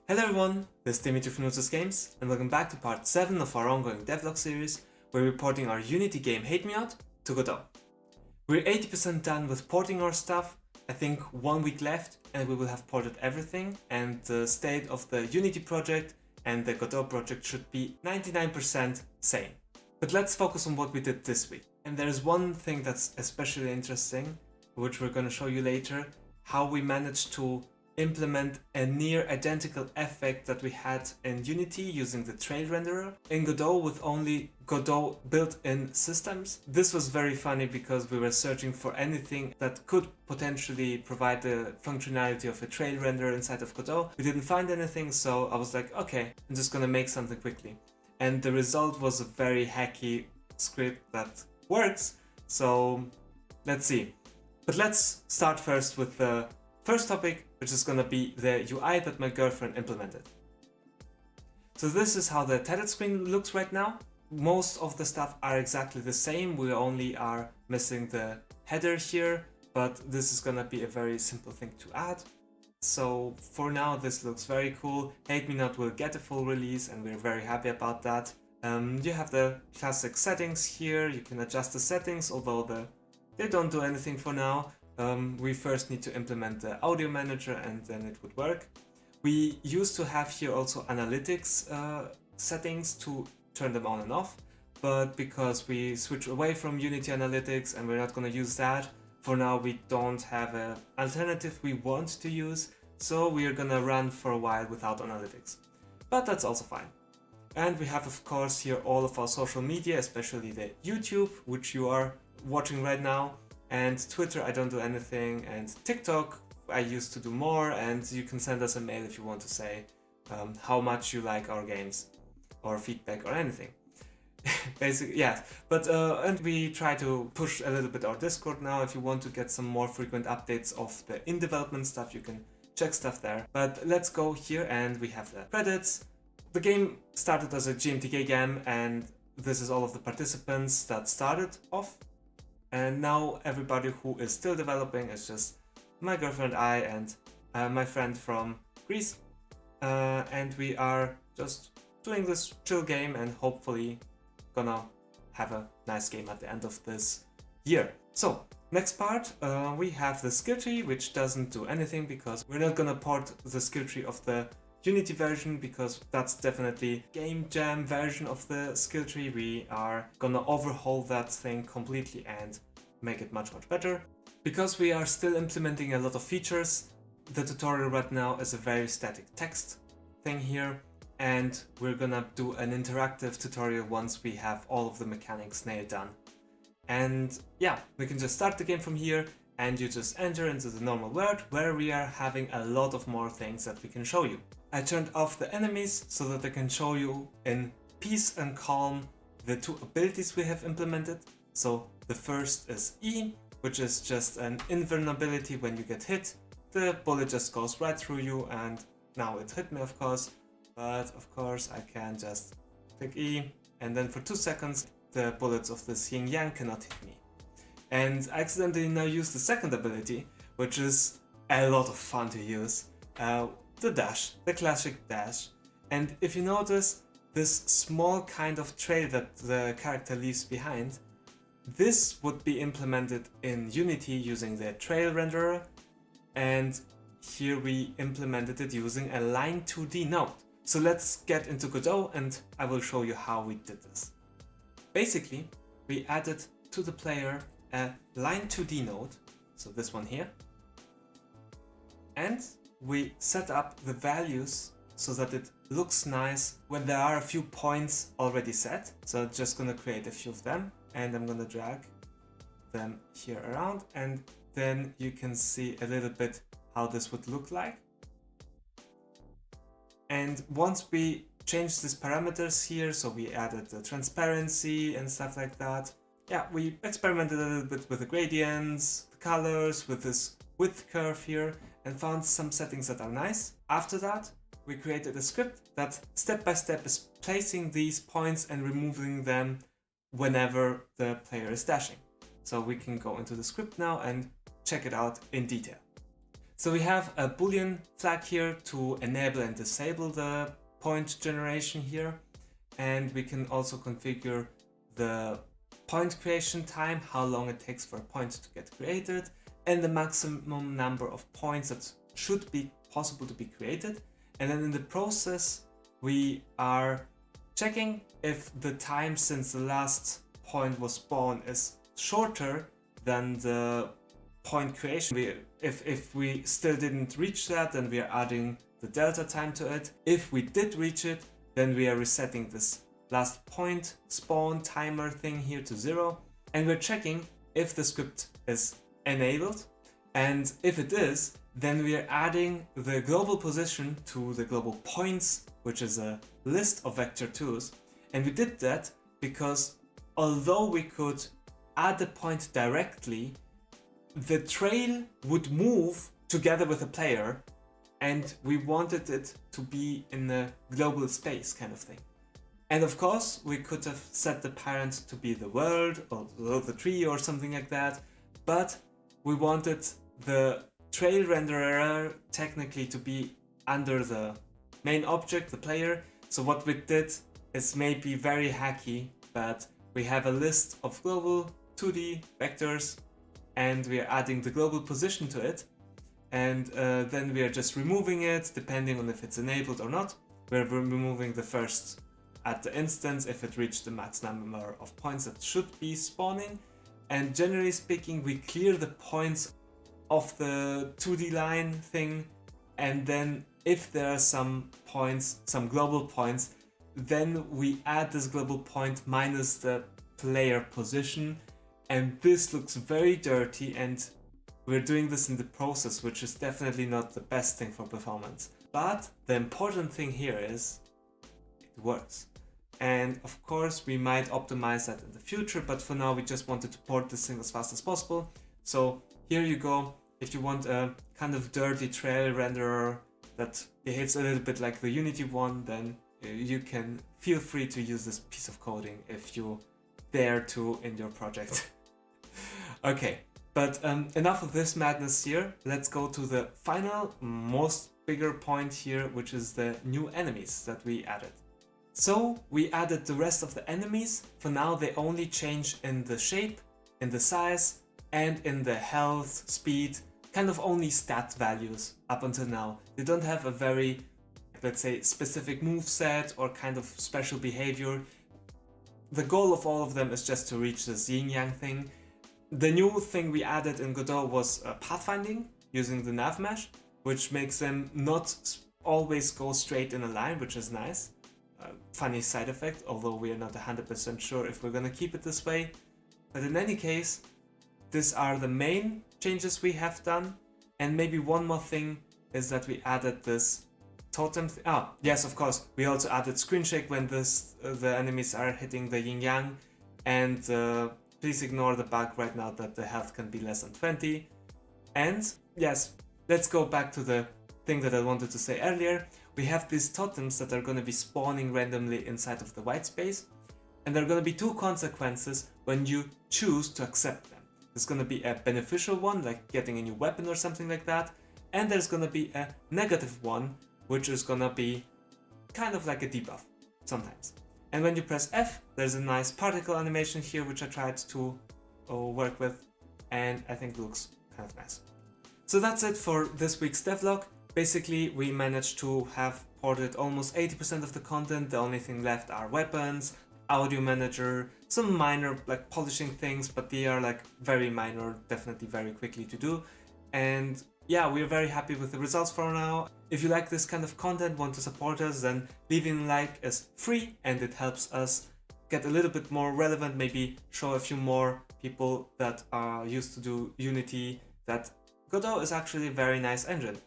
Hello everyone, this is Dimitri from Games, and welcome back to part 7 of our ongoing devlog series, where we're porting our Unity game Hate Me Not to Godot. We're 80% done with porting our stuff, I think 1 week left, and we will have ported everything, and the state of the Unity project and the Godot project should be 99% same. But let's focus on what we did this week. And there's one thing that's especially interesting, which we're going to show you later, how we managed to implement a near identical effect that we had in Unity using the trail renderer in Godot with only Godot built-in systems. This was very funny because we were searching for anything that could potentially provide the functionality of a trail renderer inside of Godot. We didn't find anything, so I was like, okay, I'm just gonna make something quickly. And the result was a very hacky script that works, so let's see. But let's start first with the first topic, which is going to be the UI that my girlfriend implemented. So this is how the title screen looks right now. Most of the stuff are exactly the same, we only are missing the header here, but this is going to be a very simple thing to add. So for now this looks very cool. Hate Me Not will get a full release and we're very happy about that. You have the classic settings here, you can adjust the settings, although they don't do anything for now. We first need to implement the audio manager and then it would work. We used to have here also analytics settings to turn them on and off, but because we switch away from Unity Analytics and we're not going to use that, for now we don't have an alternative we want to use, so we are going to run for a while without analytics. But that's also fine. And we have of course here all of our social media, especially the YouTube, which you are watching right now. And Twitter, I don't do anything, and TikTok, I used to do more, and you can send us a mail if you want to say how much you like our games, or feedback, or anything. Basically, yeah. But, and we try to push a little bit our Discord now. If you want to get some more frequent updates of the in-development stuff, you can check stuff there. But let's go here, and we have the credits. The game started as a GMTK game, and this is all of the participants that started off. And now everybody who is still developing is just my girlfriend, I, and my friend from Greece. And we are just doing this chill game and hopefully gonna have a nice game at the end of this year. So, next part, we have the skill tree, which doesn't do anything because we're not gonna port the skill tree of the Unity version because that's definitely game jam version of the skill tree. We are gonna overhaul that thing completely and make it much better. Because we are still implementing a lot of features, the tutorial right now is a very static text thing here, and we're gonna do an interactive tutorial once we have all of the mechanics nailed down. And yeah, we can just start the game from here and you just enter into the normal world where we are having a lot of more things that we can show you. I turned off the enemies so that I can show you in peace and calm the two abilities we have implemented. So the first is E, which is just an invulnerability. When you get hit, the bullet just goes right through you, and now it hit me of course, but of course I can just click E and then for 2 seconds the bullets of this yin yang cannot hit me. And I accidentally now use the second ability, which is a lot of fun to use. The dash, the classic dash. And if you notice this small kind of trail that the character leaves behind, this would be implemented in Unity using the trail renderer, and here we implemented it using a line 2D node. So let's get into Godot and I will show you how we did this. Basically, we added to the player a line 2D node, so this one here, and we set up the values so that it looks nice when there are a few points already set. So I'm just gonna create a few of them and I'm gonna drag them here around, and then you can see a little bit how this would look like. And once we changed these parameters here, so we added the transparency and stuff like that. Yeah, we experimented a little bit with the gradients, the colors, with this width curve here, and found some settings that are nice. After that, we created a script that step by step is placing these points and removing them whenever the player is dashing. So we can go into the script now and check it out in detail. So we have a boolean flag here to enable and disable the point generation here, and we can also configure the point creation time, how long it takes for a point to get created, and the maximum number of points that should be possible to be created. And then in the process we are checking if the time since the last point was spawned is shorter than the point creation. If we still didn't reach that, then we are adding the delta time to it. If we did reach it, then we are resetting this last point spawn timer thing here to 0, and we're checking if the script is enabled, and if it is, then we are adding the global position to the global points, which is a list of vector2s. And we did that because although we could add the point directly, the trail would move together with the player, and we wanted it to be in a global space kind of thing. And of course, we could have set the parent to be the world or the tree or something like that, but we wanted the trail renderer technically to be under the main object, the player. So what we did is maybe very hacky, but we have a list of global 2D vectors, and we are adding the global position to it, and then we are just removing it depending on if it's enabled or not. We're removing the first at the instance if it reached the max number of points that should be spawning, and generally speaking we clear the points of the 2D line thing, and then if there are some points, some global points, then we add this global point minus the player position, and this looks very dirty, and we're doing this in the process, which is definitely not the best thing for performance. But the important thing here is it works. And of course we might optimize that in the future, but for now we just wanted to port this thing as fast as possible. So here you go. If you want a kind of dirty trail renderer that behaves a little bit like the Unity one, then you can feel free to use this piece of coding if you dare to in your project. Okay, but enough of this madness here. Let's go to the final, most bigger point here, which is the new enemies that we added. So we added the rest of the enemies. For now they only change in the shape, in the size, and in the health, speed, kind of only stat values up until now. They don't have a very, let's say, specific move set or kind of special behavior. The goal of all of them is just to reach this yin-yang thing. The new thing we added in Godot was pathfinding using the nav mesh, which makes them not always go straight in a line, which is nice. Funny side effect, although we are not 100% sure if we're gonna keep it this way. But in any case, these are the main changes we have done. And maybe one more thing is that we added this totem yes, of course, we also added screen shake when the enemies are hitting the yin yang, and please ignore the bug right now that the health can be less than 20. And yes, let's go back to the thing that I wanted to say earlier. We have these totems that are going to be spawning randomly inside of the white space, and there are going to be two consequences when you choose to accept them. There's going to be a beneficial one, like getting a new weapon or something like that, and there's going to be a negative one, which is going to be kind of like a debuff sometimes. And when you press F, there's a nice particle animation here, which I tried to work with, and I think looks kind of nice. So that's it for this week's devlog. Basically, we managed to have ported almost 80% of the content. The only thing left are weapons, audio manager, some minor like polishing things, but they are like very minor, definitely very quickly to do. And yeah, we're very happy with the results for now. If you like this kind of content, want to support us, then leaving a like is free and it helps us get a little bit more relevant, maybe show a few more people that are used to do Unity that Godot is actually a very nice engine.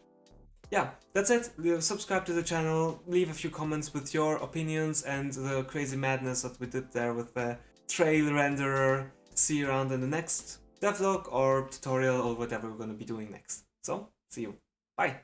Yeah, that's it. Subscribe to the channel, leave a few comments with your opinions and the crazy madness that we did there with the trail renderer. See you around in the next devlog or tutorial or whatever we're going to be doing next. So, see you. Bye.